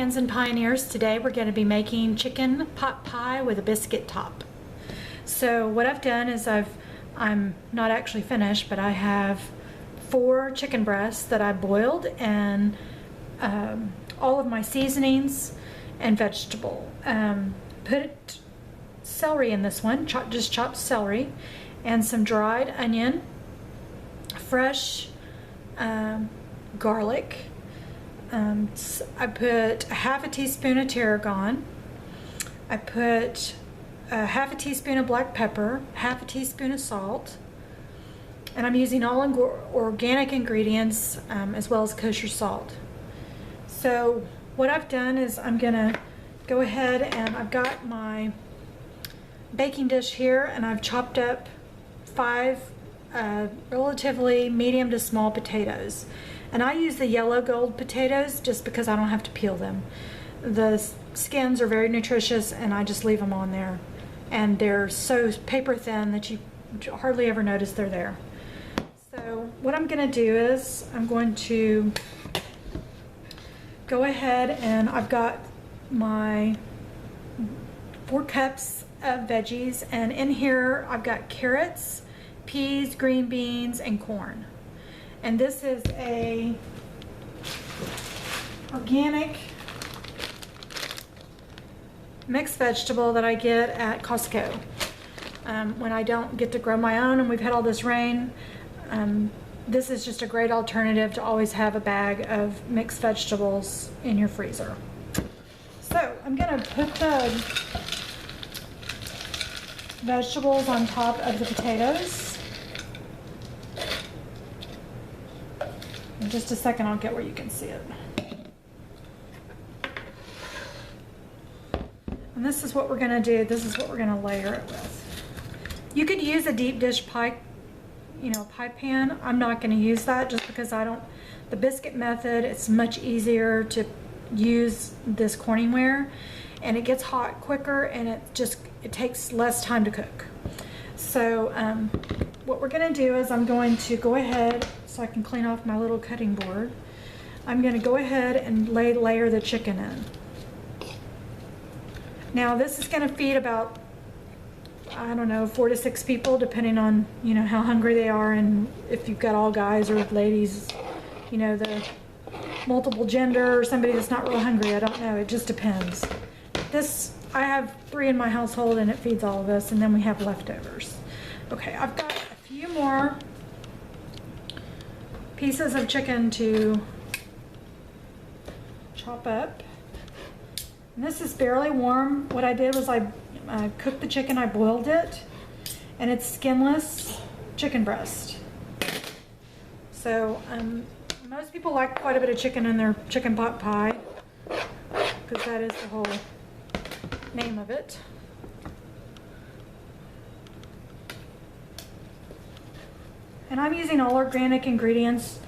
friends and pioneers. Today we're going to be making chicken pot pie with a biscuit top. So what I've done is I'm not actually finished, but I have 4 chicken breasts that I boiled, and all of my seasonings and vegetable. Put celery in this one, just chopped celery, and some dried onion, fresh garlic. I put half a teaspoon of tarragon. I put half a teaspoon of black pepper, half a teaspoon of salt, and I'm using all organic ingredients as well as kosher salt. So what I've done is I'm gonna go ahead and I've got my baking dish here, and I've chopped up 5 relatively medium to small potatoes. And I use the yellow gold potatoes just because I don't have to peel them. The skins are very nutritious, and I just leave them on there. And they're so paper thin that you hardly ever notice they're there. So what I'm going to do is I'm going to go ahead, and I've got my 4 cups of veggies, and in here I've got carrots, peas, green beans, and corn. And this is a organic mixed vegetable that I get at Costco when I don't get to grow my own, and we've had all this rain. This is just a great alternative to always have a bag of mixed vegetables in your freezer. So I'm going to put the vegetables on top of the potatoes. In just a second, I'll get where you can see it. And this is what we're going to do. This is what we're going to layer it with. You could use a deep dish pie, pie pan. I'm not going to use that just because the biscuit method, it's much easier to use this Corningware, and it gets hot quicker, and it takes less time to cook. So what we're going to do is I'm going to go ahead, so I can clean off my little cutting board. I'm going to go ahead and layer the chicken in. Now this is going to feed about, I don't know, 4 to 6 people, depending on how hungry they are, and if you've got all guys or ladies, the multiple gender, or somebody that's not real hungry. I don't know, it just depends. I have 3 in my household, and it feeds all of us, and then we have leftovers. Okay, I've got a few more pieces of chicken to chop up. And this is barely warm. What I did was I cooked the chicken, I boiled it, and it's skinless chicken breast. So most people like quite a bit of chicken in their chicken pot pie, because that is the whole name of it. And I'm using all organic ingredients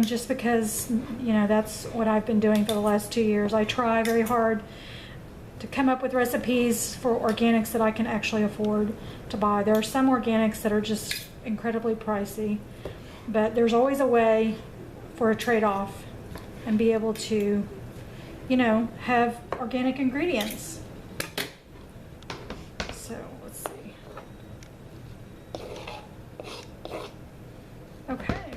just because, that's what I've been doing for the last 2 years. I try very hard to come up with recipes for organics that I can actually afford to buy. There are some organics that are just incredibly pricey, but there's always a way for a trade-off and be able to, have organic ingredients. So let's see. Okay.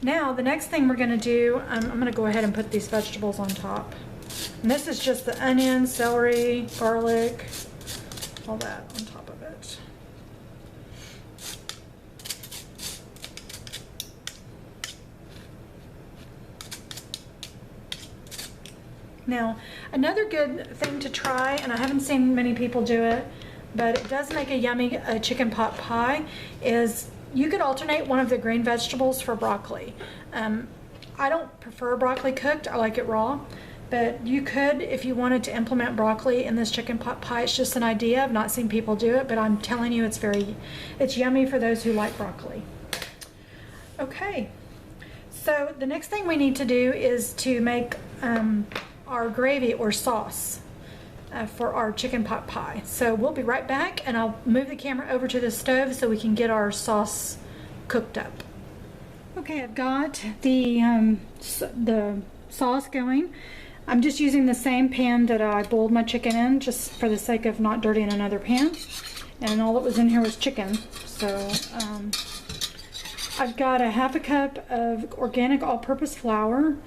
Now the next thing we're going to do, I'm going to go ahead and put these vegetables on top. And this is just the onion, celery, garlic, all that on top of it. Now, another good thing to try, and I haven't seen many people do it, but it does make a yummy chicken pot pie, is you could alternate one of the green vegetables for broccoli. I don't prefer broccoli cooked, I like it raw, but you could, if you wanted to implement broccoli in this chicken pot pie. It's just an idea. I've not seen people do it, but I'm telling you it's yummy for those who like broccoli. Okay, so the next thing we need to do is to make our gravy or sauce for our chicken pot pie. So we'll be right back, and I'll move the camera over to the stove so we can get our sauce cooked up. Okay, I've got the sauce going. I'm just using the same pan that I boiled my chicken in, just for the sake of not dirtying another pan. And all that was in here was chicken. So I've got a ½ cup of organic all-purpose flour,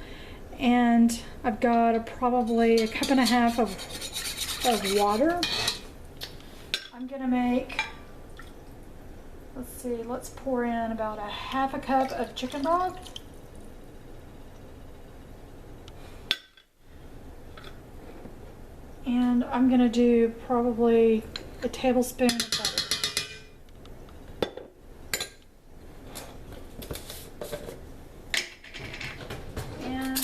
and I've got probably a cup and a half of water. I'm gonna make, let's see, let's pour in about a ½ cup of chicken broth. And I'm gonna do probably a tablespoon of butter. And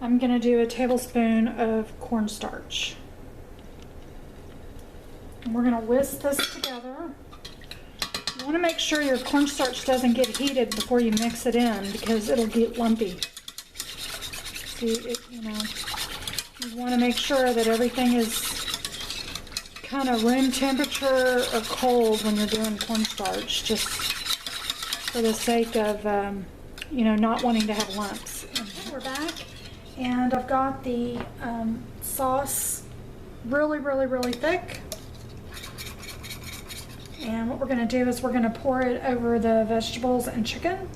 I'm gonna do a tablespoon of cornstarch. And we're gonna whisk this together. You wanna make sure your cornstarch doesn't get heated before you mix it in, because it'll get lumpy. See, you know, you wanna make sure that everything is kind of room temperature or cold when you're doing cornstarch, just for the sake of, you know, not wanting to have lumps. Okay, we're back, and I've got the sauce really thick. And what we're going to do is we're going to pour it over the vegetables and chicken.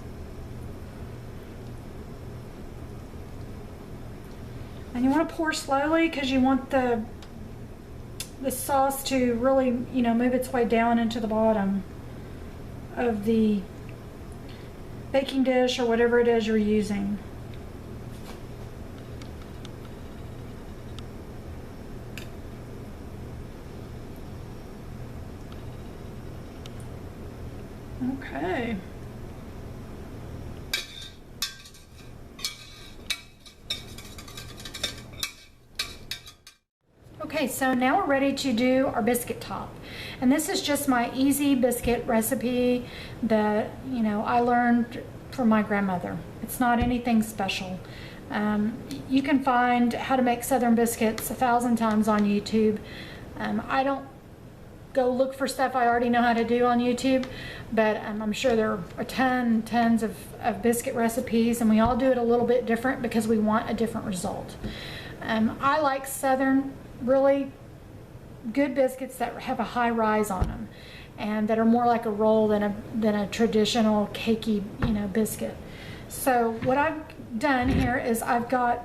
And you want to pour slowly, because you want the sauce to really, you know, move its way down into the bottom of the baking dish or whatever it is you're using. Okay. Okay, so now we're ready to do our biscuit top. And this is just my easy biscuit recipe that, you know, I learned from my grandmother. It's not anything special. You can find how to make Southern biscuits 1,000 times on YouTube. I don't go look for stuff I already know how to do on YouTube, but I'm sure there are tons of biscuit recipes, and we all do it a little bit different because we want a different result. I like Southern, really good biscuits that have a high rise on them and that are more like a roll than a traditional cakey, you know, biscuit. So what I've done here is I've got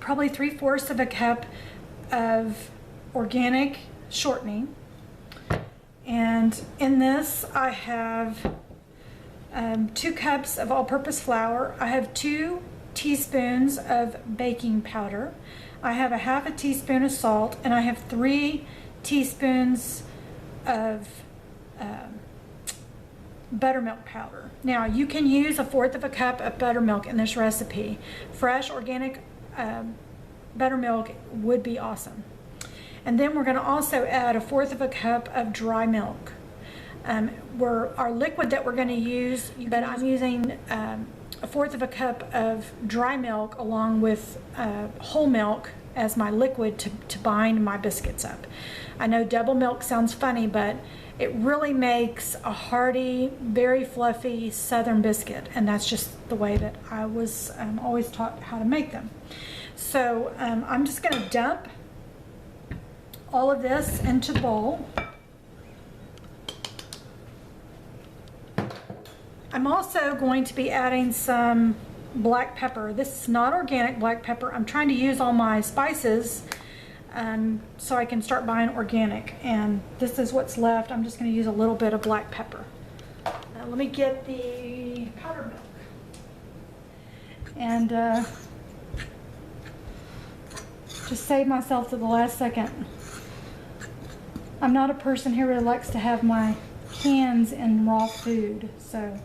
probably 3/4 of a cup of organic shortening, and in this I have 2 cups of all-purpose flour. I have 2 teaspoons of baking powder. I have a ½ teaspoon of salt, and I have 3 teaspoons of buttermilk powder. Now you can use 1/4 of a cup of buttermilk in this recipe. Fresh organic buttermilk would be awesome. And then we're going to also add 1/4 of a cup of dry milk. Our liquid that we're going to use, but I'm using 1/4 of a cup of dry milk along with whole milk as my liquid to bind my biscuits up. I know double milk sounds funny, but it really makes a hearty, very fluffy Southern biscuit, and that's just the way that I was always taught how to make them. So I'm just going to dump all of this into the bowl. I'm also going to be adding some black pepper. This is not organic black pepper. I'm trying to use all my spices so I can start buying organic, and this is what's left. I'm just going to use a little bit of black pepper. Now let me get the powdered milk. And just save myself to the last second. I'm not a person who really likes to have my hands in raw food, so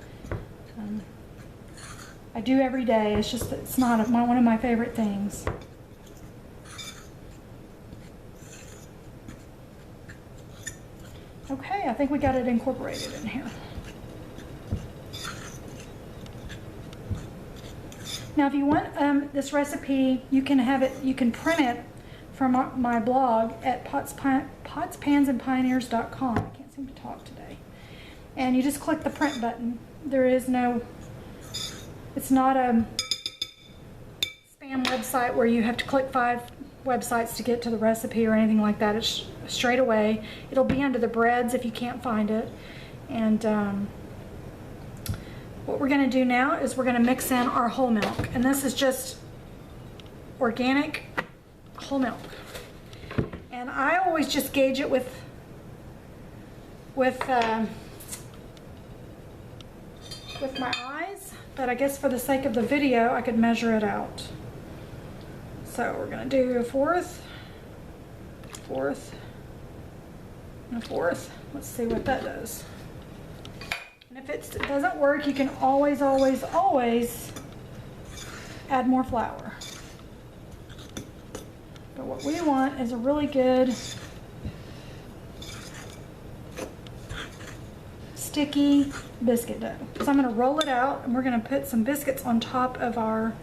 I do every day. It's just that it's not one of my favorite things. Okay, I think we got it incorporated in here. Now, if you want this recipe, you can have it. You can print it from my blog at potspansandpioneers.com. I can't seem to talk today. And you just click the print button. There is no. It's not website where you have to click 5 websites to get to the recipe or anything like that. It's straight away. It'll be under the breads if you can't find it. And what we're going to do now is we're going to mix in our whole milk. And this is just organic whole milk. And I always just gauge it with my eyes, but I guess for the sake of the video I could measure it out. So we're going to do a fourth, and a fourth. Let's see what that does. And if it doesn't work, you can always add more flour. But what we want is a really good sticky biscuit dough. So I'm going to roll it out and we're going to put some biscuits on top of our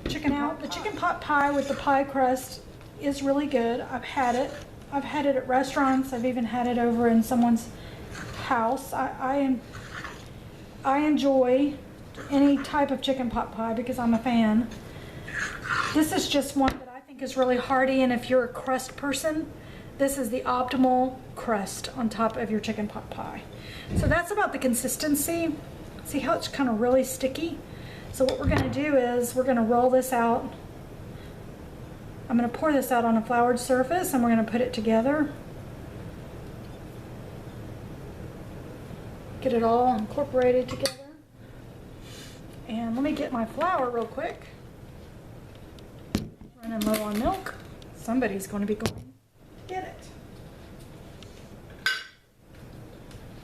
chicken pot pie. The chicken pot pie with the pie crust is really good. I've had it. I've had it at restaurants. I've even had it over in someone's house. I enjoy any type of chicken pot pie because I'm a fan. This is just one that I think is really hearty, and if you're a crust person, this is the optimal crust on top of your chicken pot pie. So that's about the consistency. See how it's kind of really sticky? So what we're going to do is we're going to roll this out. I'm going to pour this out on a floured surface and we're going to put it together. Get it all incorporated together. And let me get my flour real quick. Running low on milk. Somebody's going to be going to get it.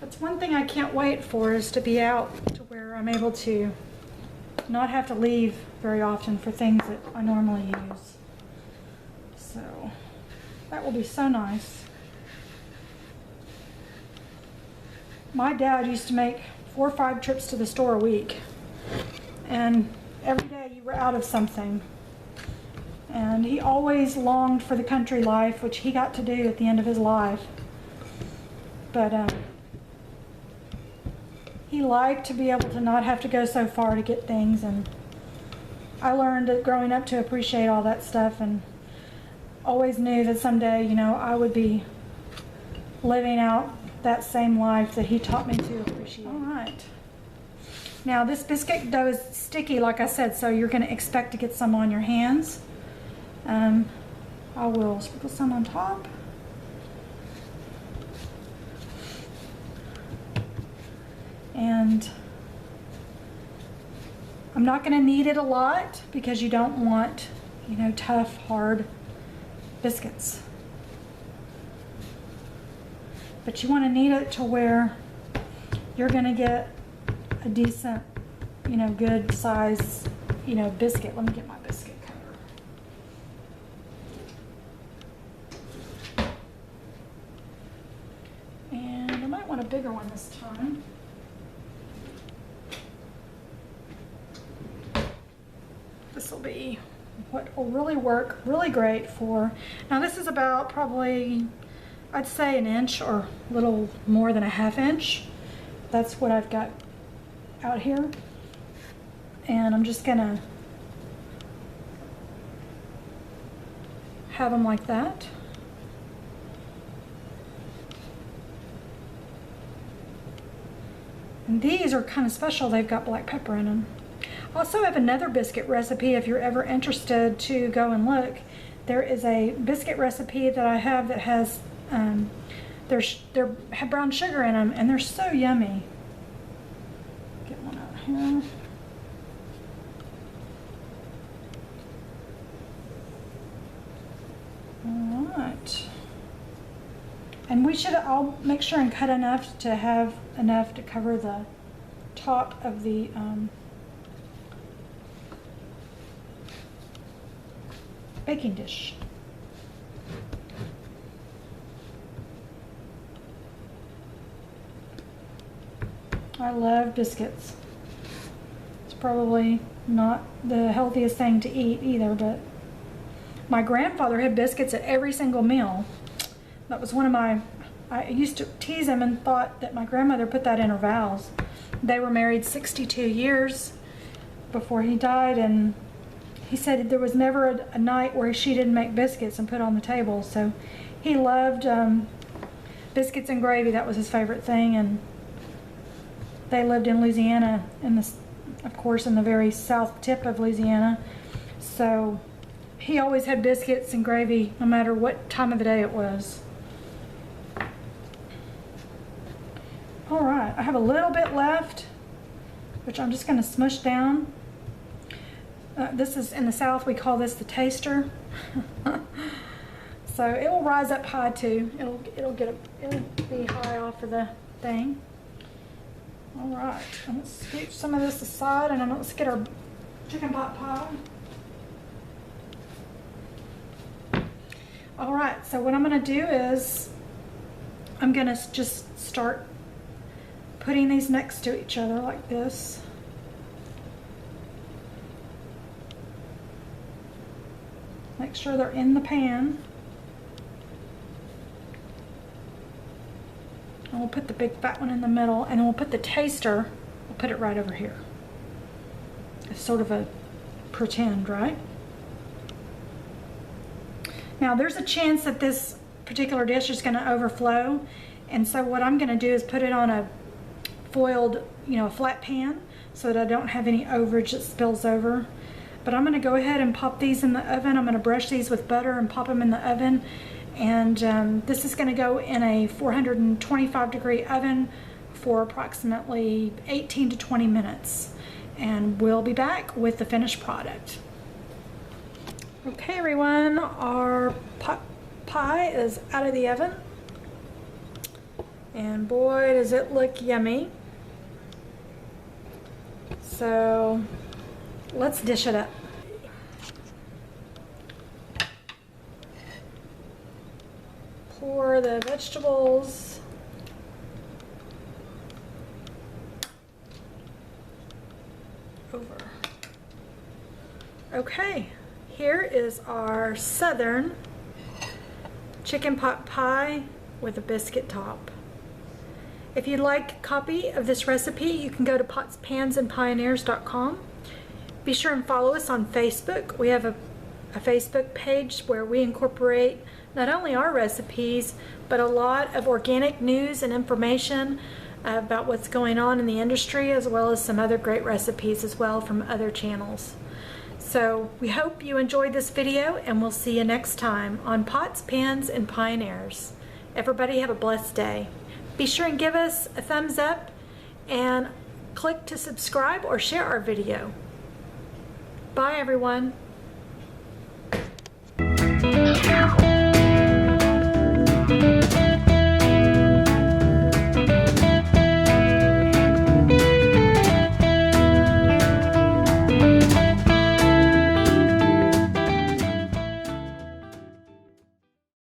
That's one thing I can't wait for, is to be out to where I'm able to not have to leave very often for things that I normally use. So that will be so nice. My dad used to make 4 or 5 trips to the store a week, and every day you were out of something. And he always longed for the country life, which he got to do at the end of his life. But he liked to be able to not have to go so far to get things, and I learned growing up to appreciate all that stuff, and always knew that someday, you know, I would be living out that same life that he taught me to appreciate. All right. Now this biscuit dough is sticky, like I said, so you're going to expect to get some on your hands. I will sprinkle some on top. And I'm not going to knead it a lot because you don't want, you know, tough, hard biscuits. But you want to knead it to where you're going to get a decent, you know, good size, you know, biscuit. Let me get my biscuit cutter. And I might want a bigger one this time. This will be what will really work really great for, now this is about probably, I'd say, 1 inch or a little more than a 1/2 inch. That's what I've got out here. And I'm just gonna have them like that. And these are kind of special. They've got black pepper in them. I also have another biscuit recipe if you're ever interested to go and look. There is a biscuit recipe that I have that has they have brown sugar in them, and they're so yummy. Get one out here. All right. And I'll make sure and cut enough to have enough to cover the top of the baking dish. I love biscuits. It's probably not the healthiest thing to eat either, but my grandfather had biscuits at every single meal. That was one of my, I used to tease him and thought that my grandmother put that in her vows. They were married 62 years, before he died, and he said there was never a night where she didn't make biscuits and put on the table. So he loved biscuits and gravy. That was his favorite thing. And they lived in Louisiana, of course, in the very south tip of Louisiana. So he always had biscuits and gravy no matter what time of the day it was. All right, I have a little bit left, which I'm just going to smush down. This is, in the South, we call this the taster. So it will rise up high too. It'll be high off of the thing. All right, let's scoop some of this aside, and then let's get our chicken pot pie. All right, so what I'm going to do is I'm going to just start putting these next to each other like this. Make sure they're in the pan. And we'll put the big fat one in the middle, and then we'll put the taster, we'll put it right over here. It's sort of a pretend, right? Now there's a chance that this particular dish is going to overflow, and so what I'm going to do is put it on a foiled, a flat pan, so that I don't have any overage that spills over. But I'm going to go ahead and pop these in the oven. I'm going to brush these with butter and pop them in the oven. And this is going to go in a 425-degree oven for approximately 18 to 20 minutes. And we'll be back with the finished product. Okay, everyone, our pot pie is out of the oven. And boy, does it look yummy. So let's dish it up. Pour the vegetables. Over. Okay, here is our southern chicken pot pie with a biscuit top. If you'd like a copy of this recipe, you can go to potspansandpioneers.com. Be sure and follow us on Facebook. We have a Facebook page where we incorporate not only our recipes, but a lot of organic news and information about what's going on in the industry, as well as some other great recipes as well from other channels. So we hope you enjoyed this video, and we'll see you next time on Pots, Pans, and Pioneers. Everybody have a blessed day. Be sure and give us a thumbs up and click to subscribe or share our video. Bye, everyone.